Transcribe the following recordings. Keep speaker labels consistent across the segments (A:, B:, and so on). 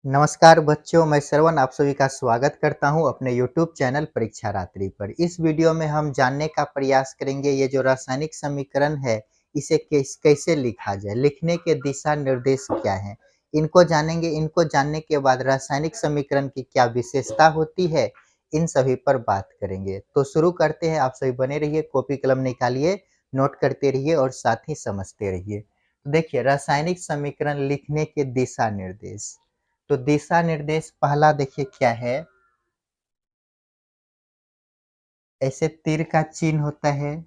A: नमस्कार बच्चों, मैं श्रवण आप सभी का स्वागत करता हूं अपने YouTube चैनल परीक्षा रात्रि पर। इस वीडियो में हम जानने का प्रयास करेंगे ये जो रासायनिक समीकरण है, इसे कैसे लिखा जाए, लिखने के दिशा निर्देश क्या हैं, इनको जानेंगे। इनको जानने के बाद रासायनिक समीकरण की क्या विशेषता होती है, इन सभी पर बात करेंगे। तो शुरू करते हैं, आप सभी बने रहिए, कॉपी कलम निकालिए, नोट करते रहिए और साथ ही समझते रहिए। तो देखिए, रासायनिक समीकरण लिखने के दिशा निर्देश। तो दिशा निर्देश पहला देखिए क्या है। ऐसे तीर का चिन्ह होता है।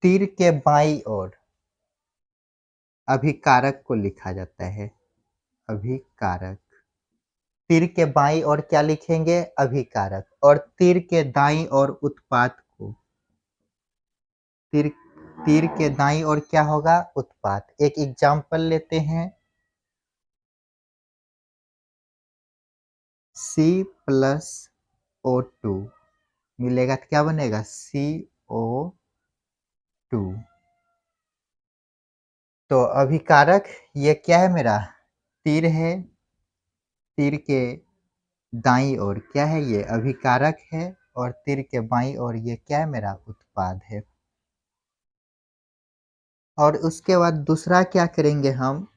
A: तीर के बाईं ओर अभिकारक को लिखा जाता है। अभिकारक। तीर के बाईं ओर क्या लिखेंगे? अभिकारक। और तीर के दाईं ओर उत्पाद को। तीर तीर के दाईं ओर क्या होगा? उत्पाद। एक एग्जाम्पल लेते हैं। C+O2 मिलेगा तो क्या बनेगा? CO2। तो अभिकारक ये क्या है मेरा? तीर है। तीर के दाईं ओर क्या है? ये अभिकारक है। और तीर के बाईं ओर ये क्या है? मेरा उत्पाद है। और उसके बाद दूसरा क्या करेंगे हम?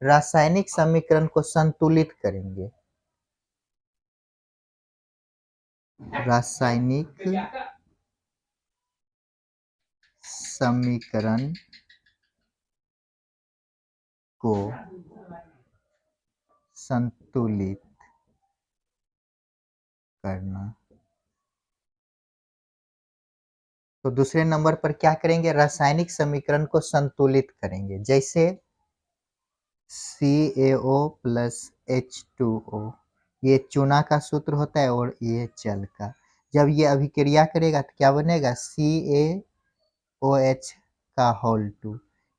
A: रासायनिक समीकरण को संतुलित करेंगे। रासायनिक समीकरण को संतुलित करना। तो दूसरे नंबर पर क्या करेंगे? रासायनिक समीकरण को संतुलित करेंगे। जैसे CaO प्लस H2O, ये चूना का सूत्र होता है और ये जल का। जब ये अभिक्रिया करेगा तो क्या बनेगा? CaOH का होल 2।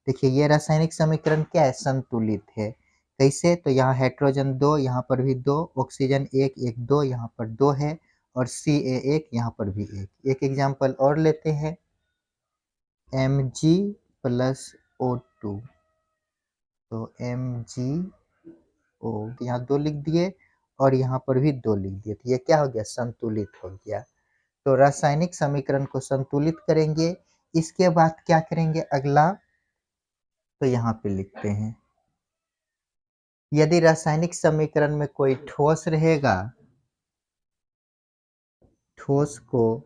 A: देखिए ये रासायनिक समीकरण क्या है? संतुलित है। कैसे? तो यहाँ हाइड्रोजन 2, यहाँ पर भी 2, ऑक्सीजन 1, 1, 2, यहाँ पर 2 है, और Ca1 यहाँ पर भी 1। एक एग्जाम्पल और लेते हैं। Mg+O2। तो MgO यहाँ 2 लिख दिए और यहाँ पर भी 2 लिख दिए। तो ये क्या हो गया? संतुलित हो गया। तो रासायनिक समीकरण को संतुलित करेंगे। इसके बाद क्या करेंगे अगला? तो यहाँ पे लिखते हैं, यदि रासायनिक समीकरण में कोई ठोस रहेगा, ठोस को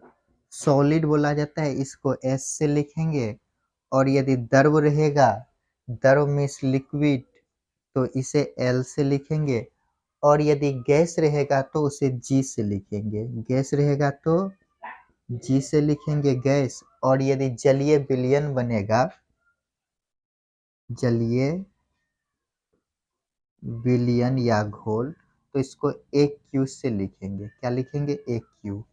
A: सॉलिड बोला जाता है, इसको S से लिखेंगे। और यदि द्रव रहेगा, द्रव मीन्स लिक्विड, तो इसे L से लिखेंगे। और यदि गैस रहेगा तो उसे G से लिखेंगे। गैस रहेगा तो G से लिखेंगे गैस। और यदि जलीय विलयन बनेगा, जलीय विलयन या घोल, तो इसको AQ से लिखेंगे। क्या लिखेंगे? AQ।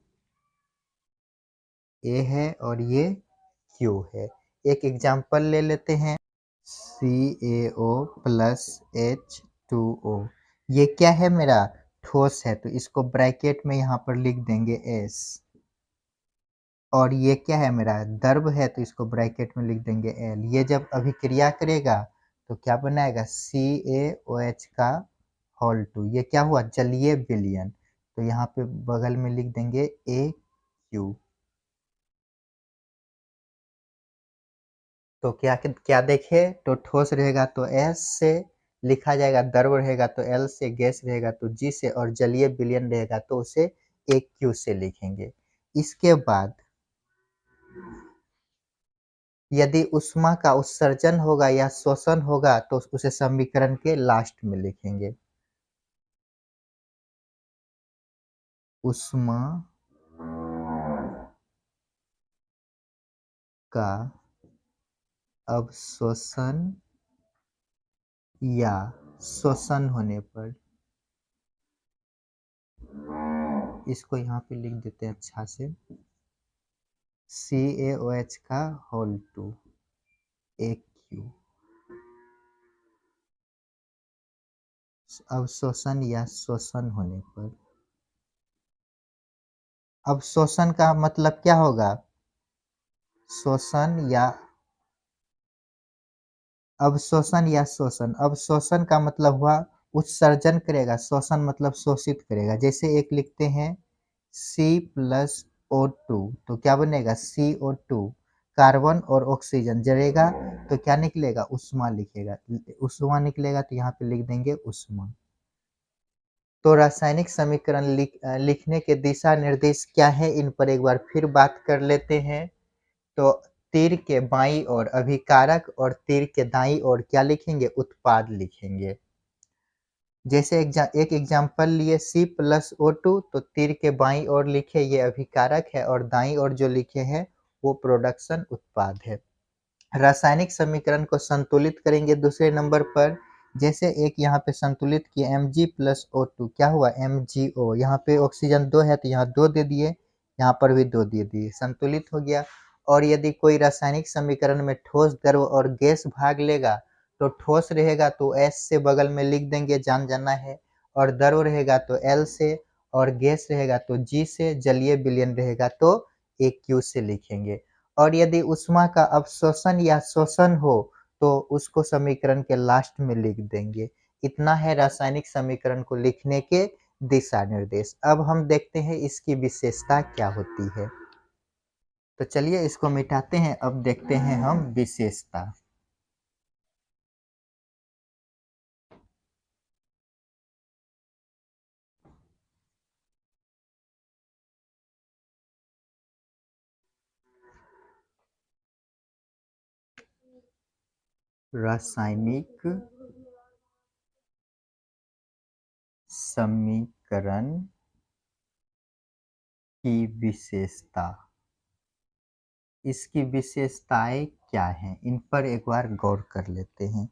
A: A है और ये Q है। एक एग्जाम्पल ले लेते हैं। CaO प्लस H2O, ये क्या है? मेरा ठोस है, तो इसको ब्रैकेट में यहाँ पर लिख देंगे S। और ये क्या है? मेरा द्रव है, तो इसको ब्रैकेट में लिख देंगे L। ये जब अभिक्रिया करेगा तो क्या बनाएगा? CaOH का होल 2। ये क्या हुआ? जलीय विलयन। तो यहाँ पे बगल में लिख देंगे AQ। तो क्या क्या देखे? तो ठोस रहेगा तो S से लिखा जाएगा, द्रव रहेगा तो L से, गैस रहेगा तो G से, और जलीय विलयन रहेगा तो उसे AQ से लिखेंगे। इसके बाद यदि ऊष्मा का उत्सर्जन होगा या शोषण होगा तो उसे समीकरण के लास्ट में लिखेंगे। ऊष्मा का अवशोषण या शोषण होने पर, इसको यहाँ पे लिख देते हैं अच्छा से, CaOH का होल 2 AQ। अवशोषण या शोषण होने पर। अवशोषण का मतलब क्या होगा? शोषण या अवशोषण या शोषण। अवशोषण का मतलब हुआ उत्सर्जन करेगा, शोषण मतलब शोषित करेगा। जैसे एक लिखते हैं C+O2 तो क्या बनेगा CO2। कार्बन और ऑक्सीजन जलेगा तो क्या निकलेगा, ऊष्मा लिखेगा, ऊष्मा निकलेगा तो यहाँ पे लिख देंगे ऊष्मा। तो रासायनिक समीकरण लिखने के दिशा निर्देश क्या है, इन पर एक बार फिर बात कर लेते हैं। तो तीर के बाईं ओर अभिकारक और तीर के दाईं ओर क्या लिखेंगे, उत्पाद लिखेंगे। जैसे एक एग्जाम्पल लिए C+O2 तो तीर के बाईं ओर लिखे ये अभिकारक है और दाईं ओर जो लिखे हैं वो प्रोडक्शन उत्पाद है। रासायनिक समीकरण को संतुलित करेंगे दूसरे नंबर पर। जैसे एक यहाँ पे संतुलित किए Mg+O2 क्या हुआ MgO, यहाँ पे ऑक्सीजन 2 है तो यहाँ 2 दे दिए, यहाँ पर भी 2 दे दिए, संतुलित हो गया। और यदि कोई रासायनिक समीकरण में ठोस, द्रव और गैस भाग लेगा तो ठोस रहेगा तो S से बगल में लिख देंगे, जान जाना है, और द्रव रहेगा तो L से, और गैस रहेगा तो G से, जलीय विलयन रहेगा तो AQ से लिखेंगे। और यदि ऊष्मा का अवशोषण या शोषण हो तो उसको समीकरण के लास्ट में लिख देंगे। इतना है रासायनिक समीकरण को लिखने के दिशा निर्देश। अब हम देखते हैं इसकी विशेषता क्या होती है। तो चलिए इसको मिटाते हैं, अब देखते हैं हम विशेषता। रासायनिक समीकरण की विशेषता, इसकी विशेषताएं क्या हैं, इन पर एक बार गौर कर लेते हैं।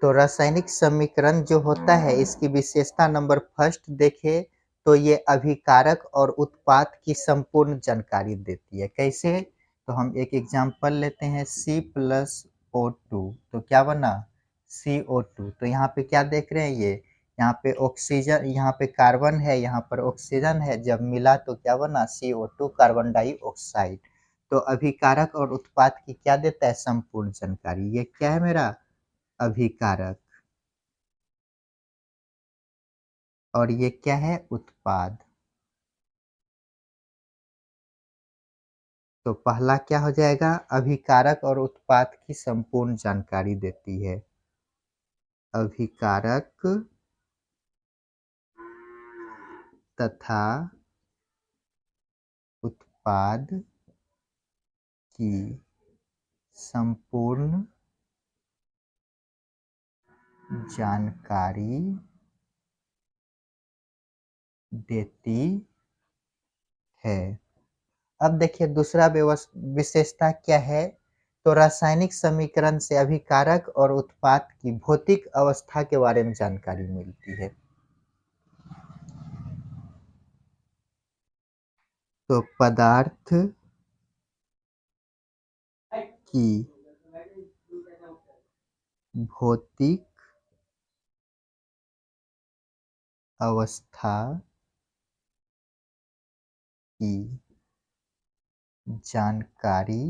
A: तो रासायनिक समीकरण जो होता है इसकी विशेषता नंबर फर्स्ट देखें तो ये अभिकारक और उत्पाद की संपूर्ण जानकारी देती है। कैसे, तो हम एक एग्जांपल लेते हैं C+O2 तो क्या बना CO2। तो यहाँ पे क्या देख रहे हैं, ये यहाँ पे ऑक्सीजन, यहाँ पे कार्बन है, यहाँ पर ऑक्सीजन है, जब मिला तो क्या बना CO2 कार्बन डाइऑक्साइड। तो अभिकारक और उत्पाद की क्या देता है, संपूर्ण जानकारी। ये क्या है मेरा अभिकारक, और ये क्या है उत्पाद। तो पहला क्या हो जाएगा, अभिकारक और उत्पाद की संपूर्ण जानकारी देती है। अभिकारक तथा उत्पाद की संपूर्ण जानकारी देती है। अब देखिए दूसरा विशेषता क्या है, तो रासायनिक समीकरण से अभिकारक और उत्पाद की भौतिक अवस्था के बारे में जानकारी मिलती है। तो पदार्थ की भौतिक अवस्था की जानकारी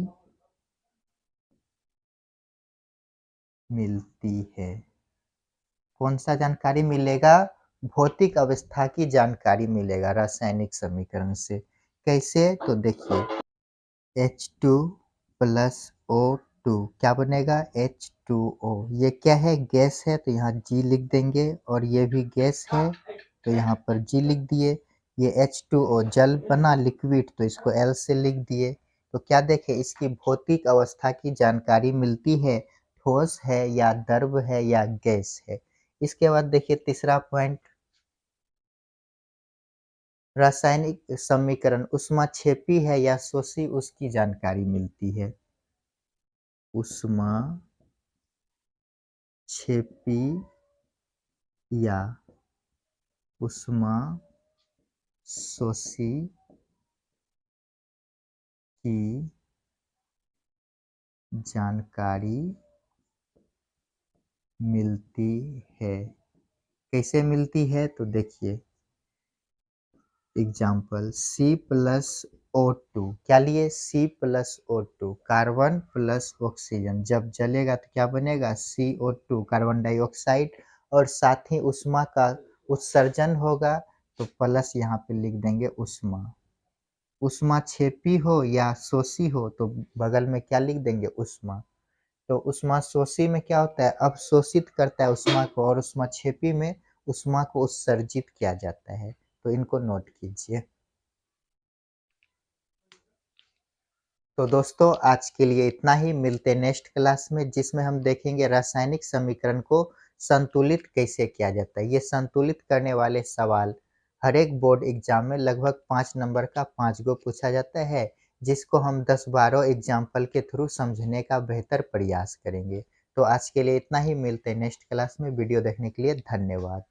A: मिलती है। कौन सा जानकारी मिलेगा, भौतिक अवस्था की जानकारी मिलेगा रासायनिक समीकरण से। कैसे, तो देखिए H2+O2 क्या बनेगा H2O। ये क्या है, गैस है तो यहाँ G लिख देंगे, और ये भी गैस है तो यहाँ पर G लिख दिए। ये H2O जल बना लिक्विड तो इसको L से लिख दिए। तो क्या देखें, इसकी भौतिक अवस्था की जानकारी मिलती है, ठोस है या द्रव है या गैस है। इसके बाद देखिए तीसरा पॉइंट, रासायनिक समीकरण ऊष्माक्षेपी है या शोषी, उसकी जानकारी मिलती है। ऊष्माक्षेपी या ऊष्माशोषी की जानकारी मिलती है। कैसे मिलती है, तो देखिए एग्जाम्पल C+O2 O2 क्या लिए C+O2 कार्बन प्लस ऑक्सीजन जब जलेगा तो क्या बनेगा CO2 कार्बन डाइऑक्साइड और साथ ही ऊष्मा का उत्सर्जन होगा तो प्लस यहाँ पे लिख देंगे ऊष्मा। ऊष्मा छेपी हो या शोषी हो तो बगल में क्या लिख देंगे ऊष्मा। तो ऊष्मा शोषी में क्या होता है अवशोषित करता है ऊष्मा को और ऊष्मा छेपी में ऊष्मा को उत्सर्जित किया जाता है। तो इनको नोट कीजिए। तो दोस्तों आज के लिए इतना ही, मिलते नेक्स्ट क्लास में जिसमें हम देखेंगे रासायनिक समीकरण को संतुलित कैसे किया जाता है। ये संतुलित करने वाले सवाल हर एक बोर्ड एग्जाम में लगभग 5 नंबर का 5 गो पूछा जाता है, जिसको हम 10-12 एग्जाम्पल के थ्रू समझने का बेहतर प्रयास करेंगे। तो आज के लिए इतना ही, मिलते हैं नेक्स्ट क्लास में। वीडियो देखने के लिए धन्यवाद।